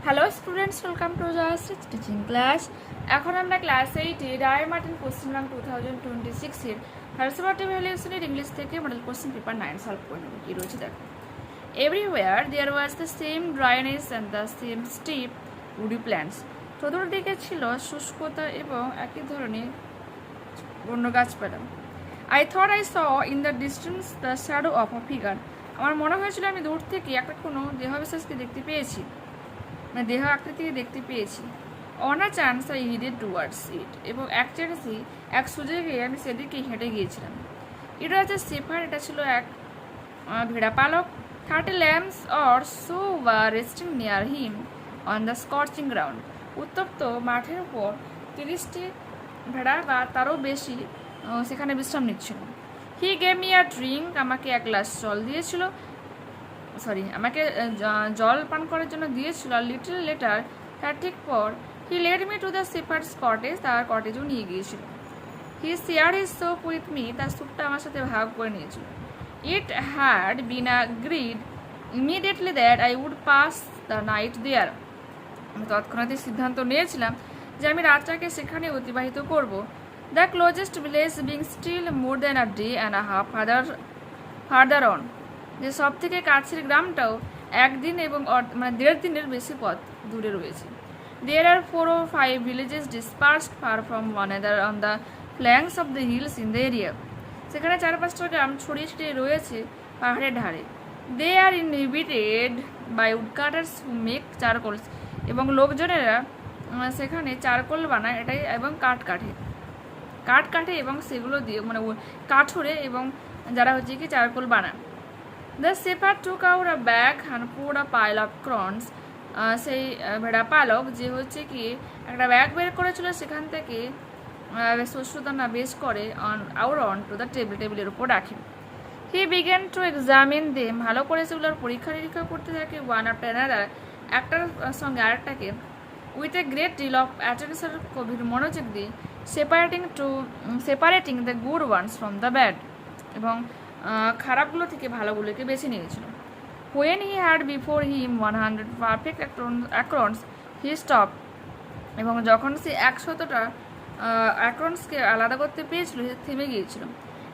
Hello students, welcome to Jayashri teaching class. এখন আমরা class 8 Ray Martin question bank 2026 এর হার্সবার্ট ইভ্যালুয়েশনের ইংলিশ থেকে মডেল কোশ্চেন পেপার 9 সলভ করে নেব। কি রয়েছে দেখো। Everywhere there was the same dryness and the same steep woody plants. চতুর্দিকে ছিল শুষ্কতা এবং একই ধরনের বন্য গাছপালা। I thought I saw in the distance the shadow of a figure. আমার মনে হয়েছিল আমি দূর থেকে একটা কোনো দেহাবিশেষকে দেখতে পেয়েছি, মানে দেহ আকৃতিকে দেখতে পেয়েছি। On a chance I headed towards it, এবং এক সুযোগে আমি সেদিকে হেঁটে গিয়েছিলাম। ইট ওয়াজ এ সেফার, এটা ছিল এক ভেড়া পালক। 30 lambs or so were resting near him on the scorching ground. উত্তপ্ত মাঠের উপর 30টি ভেড়া বা তারও বেশি সেখানে বিশ্রাম নিচ্ছিল। হি গেভ মি আ ড্রিঙ্ক, আমাকে এক গ্লাস জল দিয়েছিল, আমাকে জল পান করার জন্য দিয়েছিল। লিটল লেটার, তার ঠিক পর, he led me to the shepherd's cottage, তার কটেজও নিয়ে গিয়েছিল। He share his soup with me, তার স্যুপটা আমার সাথে ভাগ করে নিয়েছিল। It had been agreed immediately that I would pass the night there. আমি তৎক্ষণাৎ সিদ্ধান্ত নিয়েছিলাম যে আমি রাতটাকে সেখানে অতিবাহিত করব। The closest village being still more than a day and a half farther on, যে সব থেকে কাছের গ্রামটাও একদিন এবং মানে 1.5 দিনের বেশি পথ দূরে রয়েছে। দেয়ার আর 4 or 5 villages dispersed far from one another on the flanks of the hills in the area. সেখানে 4-5টা গ্রাম ছড়িয়ে ছিটিয়ে রয়েছে পাহাড়ের ধারে। দে আর ইনহিবিটেড বাই উডকাটার্স হু মেক চারকোলস, এবং লোকজনেরা সেখানে চারকোল বানায়, এটাই, এবং কাঠ কাঠে এবং সেগুলো দিয়ে মানে কাঠরে, এবং যারা হচ্ছে কি চারকোল বানায়। The shepherd took out a bag and put a pile of acorns. সেই ভেড়া পালক যে হচ্ছে কি একটা ব্যাগ বের করেছিল, সেখান থেকে শস্যদানা বেশ করে অন টু দ্য টেবিলের উপর রাখে। He began to examine them, ভালো করে সেগুলোর পরীক্ষা নিরীক্ষা করতে থাকে। ওয়ান আফটার অ্যানাদার, একটার সঙ্গে আরেকটাকে, with a great deal of attention, গভীর মনোযোগ দিয়ে, separating the good ones from the bad, এবং খারাপগুলো থেকে ভালোগুলোকে বেছে নিয়েছিল। When he had before him 100 perfect acorns, he stop, এবং যখন সে 100টা অ্যাক্রন্সকে আলাদা করতে পেরেছিল, সে থেমে গিয়েছিল।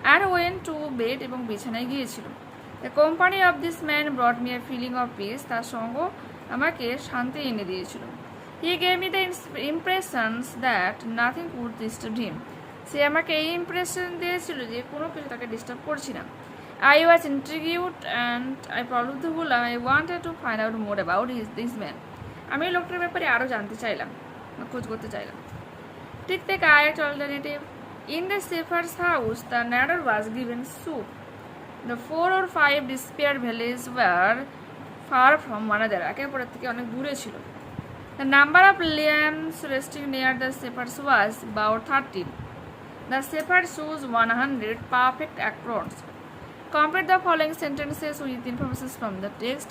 অ্যান্ড ওয়েন টু বেড, এবং বিছানায় গিয়েছিল। The company of this man brought me a feeling of peace, তার সঙ্গ আমাকে শান্তি এনে দিয়েছিল। He gave me the impressions that nothing could disturb him, সে আমাকে এই ইমপ্রেশন দিয়েছিল যে কোনো কিছু তাকে ডিস্টার্ব করছি না। আই ওয়াজ ইন্ট্রিগিউড অ্যান্ড আই প্রলুব্ধ হলাম। I wanted to find out more about this man, আমি লোকটার ব্যাপারে আরও জানতে চাইলাম, খোঁজ করতে চাইলাম। ঠিক the correct alternative. In the Sefar's house, the narrator was given soup. The 4 or 5 disparate villages were far from one another. একে অপরের থেকে অনেক দূরে ছিল। The number of lambs resting near the Sefar's was about 30. The Sephard chose 100 perfect aprons. Complete the following sentences with information from the text.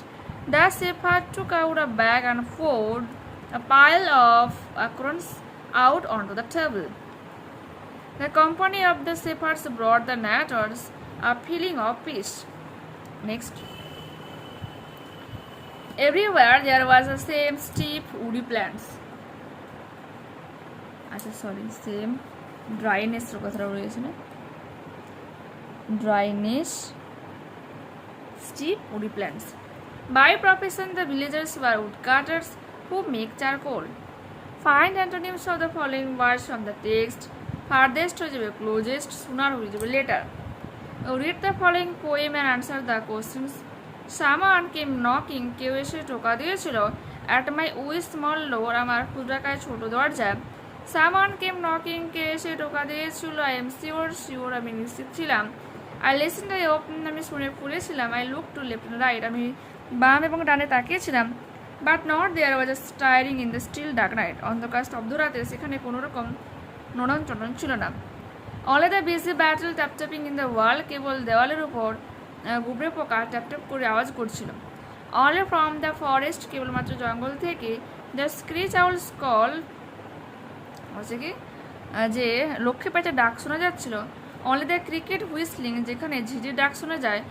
The Sephard took out a bag and poured a pile of aprons out onto the table. The company of the shepherds brought the narrators a feeling of peace. Next. Everywhere there was the same steep woody plants. Same dryness কথাটা রয়েছে না, dryness, steep woody plants. By profession, the villagers were woodcutters who make charcoal. Find antonyms of the following words from the text. Farthest হয়ে যাবে closest, sooner হয়ে যাবে later. Read the following poem and answer the questions. Someone came knocking, কেউ এসে টোকা দিয়েছিল, at my wee small door, আমার ক্ষুদ্রাকায় ছোট দরজা। Someone came knocking, কে এসে টোকা দিয়েছিল, I am sure, আমি নিশ্চিত ছিলাম। I listened, I opened, আমি শুনে পড়েছিলাম। I looked to left and right, আমি বাম এবং ডানে তাকিয়েছিলাম। But not there was a stirring in the still dark night. অন্ধকার স্তব্ধ রাতে সেখানে কোনো রকম নড়ন চড়ন ছিল না। Only the busy battle tap-tapping in the wall, কেবল দেওয়ালের উপর গুবরে পোকা ট্যাপ ট্যাপ করে আওয়াজ করছিল। Only from the forest, কেবলমাত্র জঙ্গল থেকে, the screech owl's call, হচ্ছে কি যে লক্ষ্মী প্যাঁচার ডাক শোনা যাচ্ছিল। Only the cricket whistling, যেখানে ঝিঝির ডাক শোনা যায়।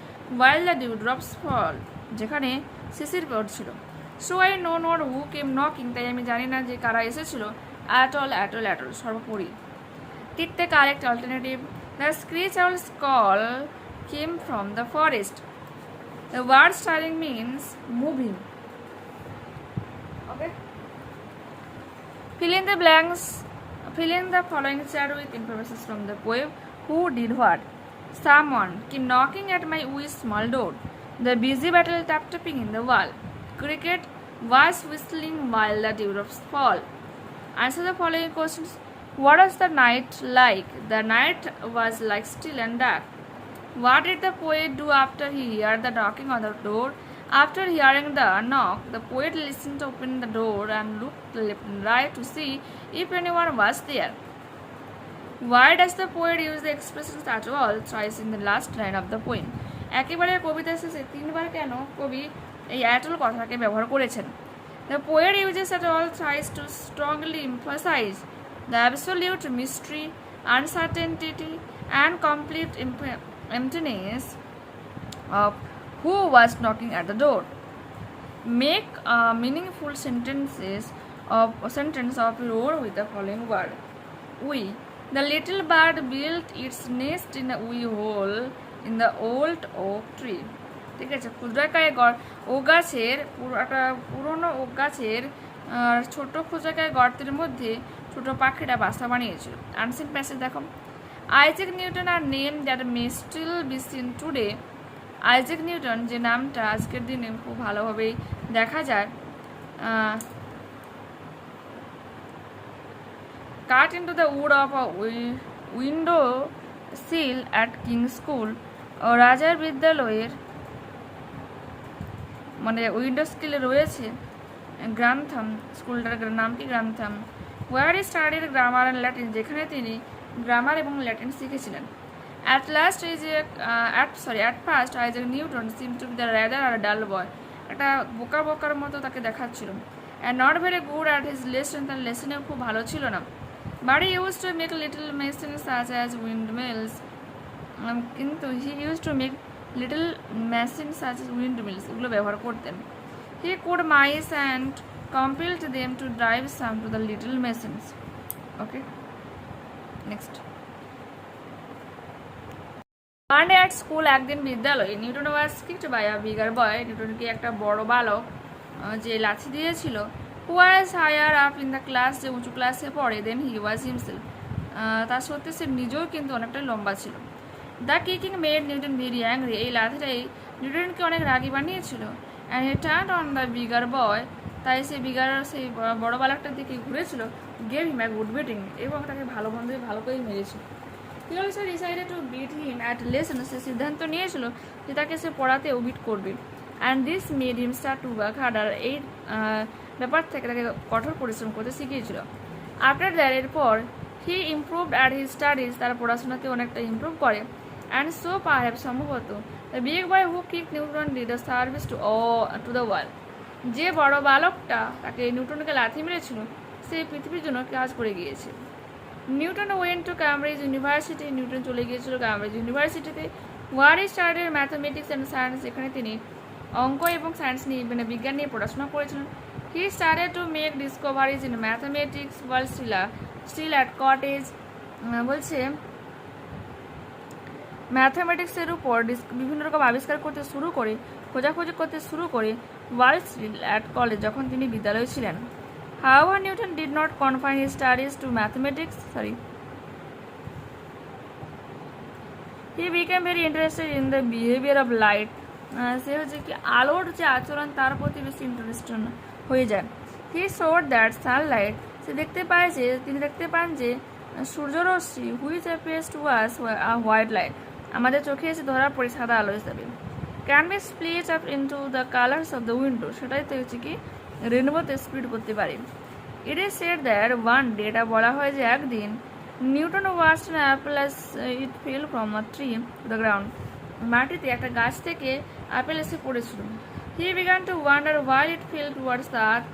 While the dewdrops fall, যেখানে শিশির পড়ছিল। So I know not who came knocking, তাই আমি জানি না যে কারা এসেছিল। অ্যাট অল সর্বোপরি। Take the correct alternative. The screech owl's call came from the forest. The word stirring means moving. Okay. Fill in the blanks. Fill in the following chat with information from the poem. Who did what? Someone came knocking at my wee small door. The busy battle tapping in the wall. Cricket was whistling while the dewdrops fall. Answer the following questions. What was the night like? The night was like still and dark. What did the poet do after he heard the knocking on the door? After hearing the knock, the poet listened to open the door and looked left and right to see if anyone was there. Why does the poet use the expressions at all thrice in the last line of the poem? একেবারে কবিতা শেষে তিনবার কেন কবি এই at all কথাকে ব্যবহার করেছেন? The poet uses at all thrice to strongly emphasize the absolute mystery, uncertainty, and complete emptiness of who was knocking at the door. Make meaningful sentence of your own with the following word. We. The little bird built its nest in a wee hole in the old oak tree. ঠিক আছে, ক্ষুদ্রাকায় okay গাছের একটা পুরনো okay গাছের ছোট ক্ষুদ্রাকায় গর্তের মধ্যে ছোট পাখিটা বাসা বানিয়েছিল। আনসিন প্যাসেজ দেখো। Isaac Newton are name that may still be seen today. Isaac Newton যে নামটা আজকের দিনে খুব ভালোভাবেই দেখা যায়। Cut into the wood of a window sill at King School. রাজার বিদ্যালয়ের মানে উইন্ডো স্কিলে রয়েছে গ্রান্থাম, স্কুলটার নাম কি Grantham. Where he studied grammar and Latin, যেখানে তিনি গ্রামার এবং ল্যাটিন শিখেছিলেন। At first Isaac Newton seem to be the rather a dull boy, একটা বোকার মতো তাকে দেখাচ্ছিল। And not very good at his lesson, তার লেসনেও খুব ভালো ছিল না। But he use to make little machine such as windmills, কিন্তু he use to make little machine such as windmills, এগুলো ব্যবহার করতেন। হি could mice and compelled them to drive some to the little machines. Okay, next. One day at school, একদিন বিদ্যালয়ে Newton was kicked by a bigger boy. নিউটনকে একটা বড় বালক যে লাথি দিয়েছিল। Who was higher up in the class, যে উঁচু ক্লাসে পড়ে, then he was himself. তার সত্যি সে নিজেও কিন্তু অনেকটা লম্বা ছিল। The kicking made Newton very angry. এই লাথিটাই নিউটনকে অনেক রাগী বানিয়েছিল। And he turned on the bigger boy. তাই সেই বড় বালকটার দিকে ঘুরেছিল। Gave him a good beating, এবং তাকে ভালো করেই মেরেছিল। He also decided to beat him at lesson, সে সিদ্ধান্ত নিয়েছিল যে তাকে সে পড়াতেও বিট করবে। And this made him start to work harder, এই ব্যাপার থেকে তাকে কঠোর পরিশ্রম করতে শিখিয়েছিল। আফটার দ্যাট, এরপর হি ইমপ্রুভড অ্যাট হিজ স্টাডিজ, তার পড়াশোনাতে অনেকটা ইমপ্রুভ করে। অ্যান্ড সো পারহ্যাপস, সম্ভবত the big boy who kick Newton did a service to the world, যে বড় বালকটা তাকে নিউটনকে লাথি মেরেছিল সে পৃথিবীর জন্য কাজ করে গিয়েছে। Newton went to Cambridge University, Newton চলে গিয়েছিল ক্যামব্রিজ ইউনিভার্সিটিতে। Where he studied mathematics and science, এখানে তিনি অঙ্ক এবং সায়েন্স নিয়ে মানে বিজ্ঞান নিয়ে পড়াশোনা করেছিলেন। He started to make discoveries in mathematics while still at cottage, বলছে ম্যাথামেটিক্সের উপর বিভিন্ন রকম আবিষ্কার করতে শুরু করে, খোঁজাখুঁজি করতে শুরু করে ওয়াল স্টিল অ্যাট কলেজ, যখন তিনি বিদ্যালয়ে ছিলেন। However, Newton did not confine his studies to mathematics. He became very interested in the behavior of light. সে হচ্ছে কি আলোর যে আচরণ তার প্রতি বেশি ইন্টারেস্টেড হয়ে যায়। He saw that sunlight, তিনি দেখতে পান যে সূর্যরশ্মি which appears to us a white light, আমাদের চোখে এসে ধরা পড়ে সাদা আলো হিসাবে। Can be split up into the colors of the window, সেটাই তো হচ্ছে কি রেনবোতে স্প্লিট করতে পারে। It is said that one day, এটা বলা হয় যে একদিন Newton watched an apple as it fell from a tree to the ground, মাটিতে একটা গাছ থেকে আপেল এসে পড়েছিল। He began to wonder why it fell towards the earth,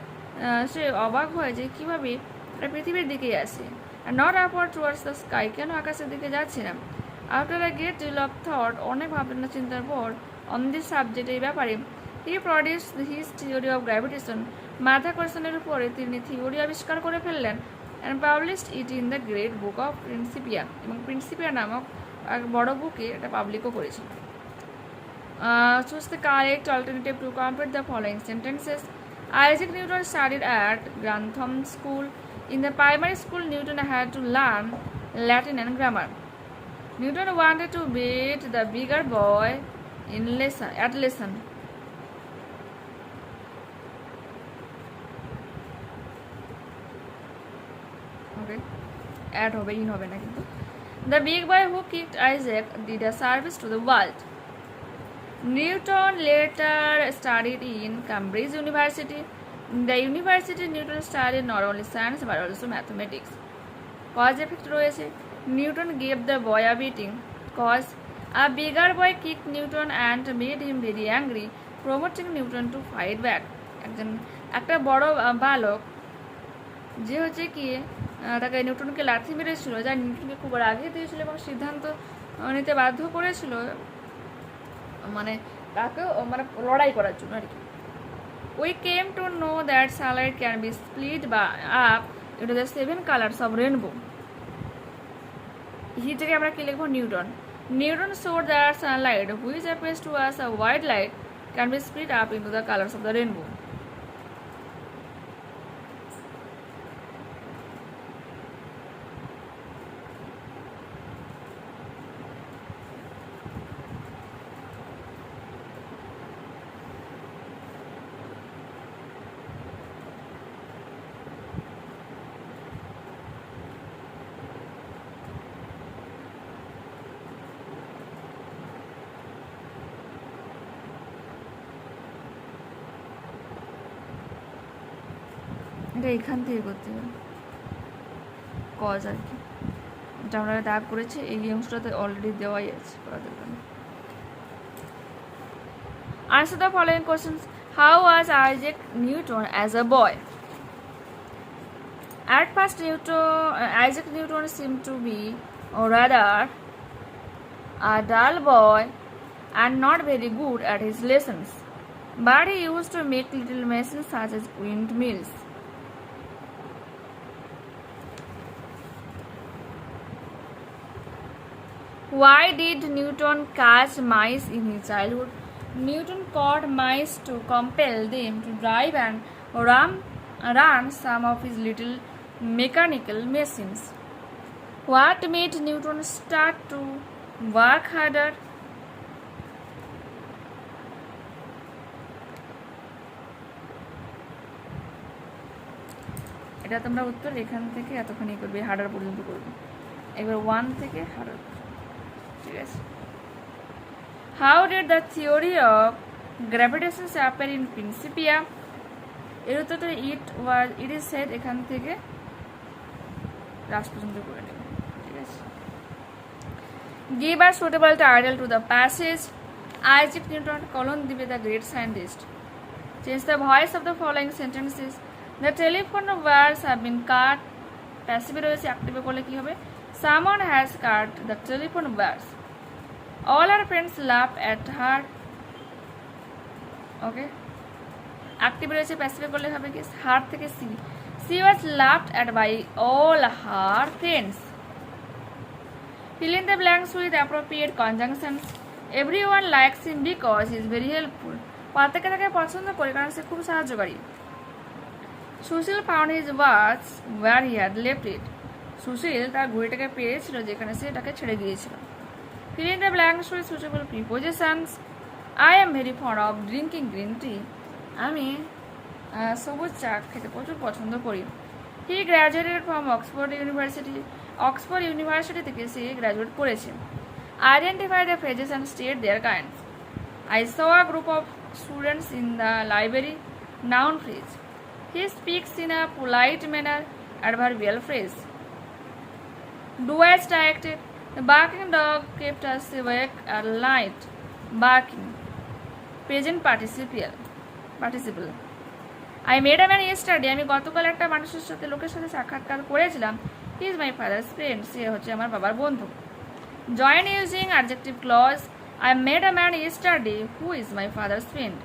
সে অবাক হয় যে কিভাবে এটা পৃথিবীর দিকে আসে, and not upward towards the sky, কেন আকাশের দিকে যাচ্ছে না। After a great deal of thought, অনেক ভাবনা চিন্তার পর on this subject, এই ব্যাপারে, he he produced his theory of gravitation, মাধ্যাকর্ষণের উপরে তিনি থিওরি আবিষ্কার করে ফেললেন, and published it in the great book of Principia, এবং প্রিন্সিপিয়া নামক এক বড় বুকে এটা পাবলিকও করেছিল। Choose the correct alternative to complete the following sentences. Isaac Newton studied at Grantham School. In the primary school, Newton had to learn Latin and grammar. Newton wanted to beat the bigger boy at lesson. Okay, at hobe in hobe na kintu. The big boy who kicked Isaac did a service to the world. Newton later studied in Cambridge University. In the university, Newton studied not only science but also mathematics. Cause effect রয়েছে, Newton gave the boy a beating. Cause a bigger boy kicked Newton and made him very angry, promoting Newton to fight back. একটা বড় বালক যে হচ্ছে কি তাকে নিউটনকে লাথি মেরেছিল, যা নিউটনকে খুব রাগিয়ে দিয়েছিল এবং সিদ্ধান্ত নিতে বাধ্য করেছিল, মানে তাকে মানে লড়াই করার জন্য আর কি। We came to know that sunlight can be split up into the 7 colors of rainbow. হি থেকে আমরা কি লিখবো? Newton. Newton showed that sunlight, which appears to us a white light, can be split up into the colors of the rainbow. এটা এখান থেকে করতে হবে, cause আর কি, এটা আমরা দাগ করেছি, এই অংশটাতে অলরেডি দেওয়াই আছে, করা দরকার নেই। Answer the following questions. How was Isaac Newton as a boy? At first, Isaac Newton seemed to be, or rather, a dull boy and not very good at his lessons. But he used to make little machines such as windmills. Why did Newton catch mice in his childhood? Newton caught mice to compel them to drive and run some of his little mechanical machines. What made Newton start to work harder? এটা তোমরা উত্তর এখান থেকে এতখানি করবে, harder পর্যন্ত করবে, এবার 1 থেকে হার্ডার। ঠিক আছে। How did the theory of gravitation appear in Principia? এর উত্তরটা it is said এখান থেকে লাস্ট পর্যন্ত করে নেবে। ঠিক আছে। Give a suitable title to the passage. Isaac Newton colon দিবে the great scientist. Change the voice of the following sentences. The telephone wires have been cut. Passive রয়েছে, active করলে কি হবে? Someone has cut the telephone wires. All her friends laugh at her. Okay. Active রয়েছে, passive করলে হবে কি? Her থেকে C. She was laughed at by all her friends. Fill in the blanks with appropriate conjunctions. Everyone likes him because he is very helpful. প্রত্যেকে তাকে পছন্দ করে কারণ সে খুব সাহায্যকারী। সুশীল found his watch where he had left it. সুশীল তার ঘড়িটাকে পেয়েছিল যেখানে সে এটাকে ছেড়ে গিয়েছিল। Fill in the blanks with suitable prepositions. I am very fond of drinking green tea. আমি সবুজ চা খেতে প্রচুর পছন্দ করি। He graduated from Oxford University. Oxford university থেকে সে গ্র্যাজুয়েট করেছে। Identify the phrases and state their kinds. I saw a group of students in the library. Noun phrase. He speaks in a polite manner. Adverbial phrase. Do as directed. The barking dog kept us awake at night. Barking. Present participle. I made a man yesterday. আমি গতকাল একটা মানুষের সাথে লোকের সাথে সাক্ষাৎকার করেছিলাম। He is my father's friend. সে হচ্ছে আমার বাবার বন্ধু। Join using adjective clause. I met a man yesterday who is my father's friend.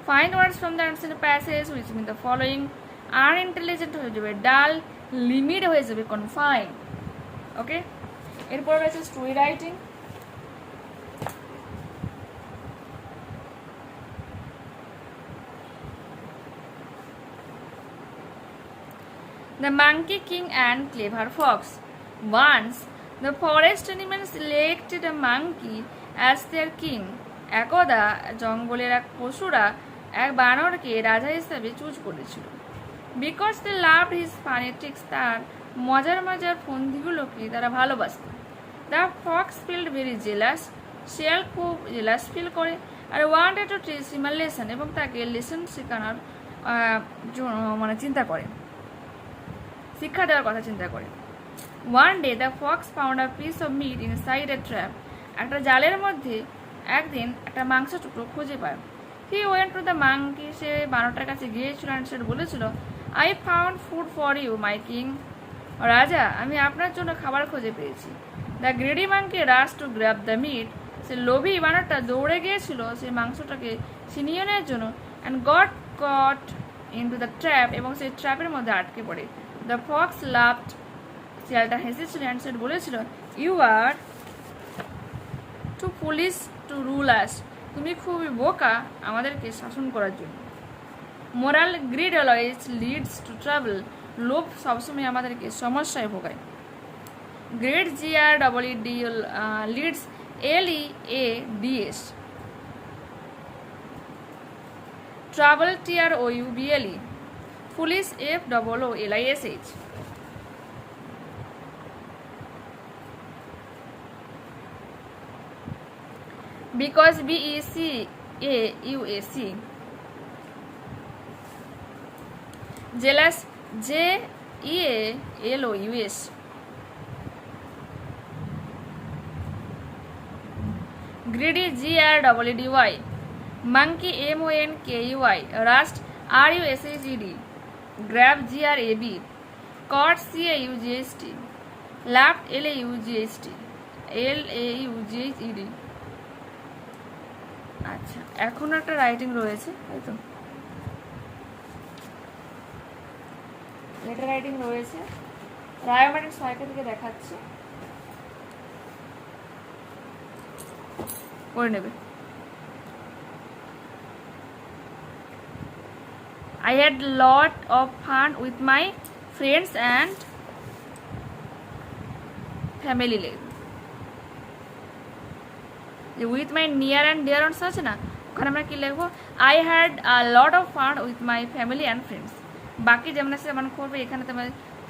Find words from the answer passage which mean the following. Unintelligent হয়ে যাবে ডাল, লিমিট হয়ে যাবে confine. ওকে, এরপর রয়েছে story writing. The Monkey King and Clever Fox. Once, the forest animals selected a monkey as their king. একদা জঙ্গলের এক পশুরা এক বানরকে রাজা হিসাবে চুজ করেছিল। Because they loved his funny tricks, তার মজার মজার ফন্দিগুলোকে তারা ভালোবাসত। The fox felt very jealous, শিয়াল খুব জেলাস ফিল করে আর wanted to teach him a lesson, এবং তাকে লেসন শেখানোর মানে চিন্তা করে, শিক্ষা দেওয়ার কথা চিন্তা করে। One day the fox found a piece of meat inside a trap, একটা জালের মধ্যে একদিন একটা মাংস টুকরো খুঁজে পায়। He went to the monkey, সে বানরটার কাছে গিয়েছিল আর সে বলেছিল, I found food for you my king, রাজা আমি আপনার জন্য খাবার খুঁজে পেয়েছি। The greedy monkey rush to grab the meat, সে লোভী বানরটা দৌড়ে গিয়েছিল সেই মাংসটাকে ছিনিয়ে নেওয়ার জন্য। And got caught into the trap, এবং সেই ট্র্যাপের মধ্যে আটকে পড়ে। দ্য ফক্স লাভড, শিয়ালটা হেসেছিল অ্যান্ড সে বলেছিল, you R two police to rule আস, তুমি খুবই বোকা আমাদেরকে শাসন করার জন্য। Moral, grid always leads to travel, লোভ সবসময় আমাদেরকে সমস্যায় ভোগায়। Grid GREED Leeds LEADS, travel TROUBLE, police FOOLISH। Because BECAUSE, jealous JEALOUS, greedy GREEDY, monkey MONKEY, rust RUSHED, grab GRAB, caught CAUGST, laughed LAUGHT, LAUGHED। আচ্ছা, এখন একটা writing রয়েছে, তাই তো লেটার রাইটিং রয়েছে। রায়োমেটিক ছয়টা থেকে দেখাচ্ছে, করে নেবে। I had lot of fun with my friends and family. With my near and dear ones আছে না, ওখানে আমরা কি লিখবো, I had a lot of fun with my family and friends. বাকি যেমন আছে তেমন করবে, এখানে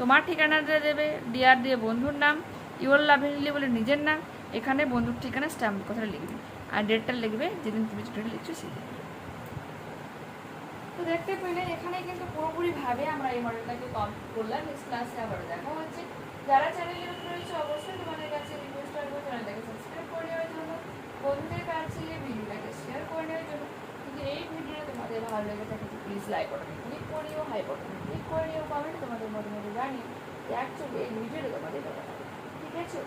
তোমার ঠিকানাটা দেবে, ডিয়ার দিয়ে বন্ধুর নাম, ইউর লাভলি বলে নিজের নাম, এখানে বন্ধুর ঠিকানা স্ট্যাম্প কথাটা লিখবে, আর ডেটটা লিখবে যেদিন তুমি ডেটটা লিখছো সেদিন। তো দেখতে পেলে এখানে কিন্তু পুরোপুরিভাবে আমরা এই মডেলটাকে কমপ্লিট করলাম। নেক্সট ক্লাসে আবার দেখা হচ্ছে। যারা চ্যানেলে নতুন রয়েছে অবশ্যই তোমাদের কাছে রিকোয়েস্ট করবো চ্যানেলটাকে সাবস্ক্রাইব করে নেওয়ার জন্য, বন্ধুদের কাছে ভিডিওটাকে শেয়ার করে নেওয়ার জন্য। যদি এই ভিডিওটা তোমাদের ভালো লেগে থাকে তো প্লিজ লাইক বাটনে ক্লিক করে নিও, হাই বাটনে ক্লিক করে নিও, কমেন্টে তোমাদের মতামত জানিও যে অ্যাকচুয়ালি এই ভিডিওটা তোমাদের কেমন লাগে। ঠিক আছে?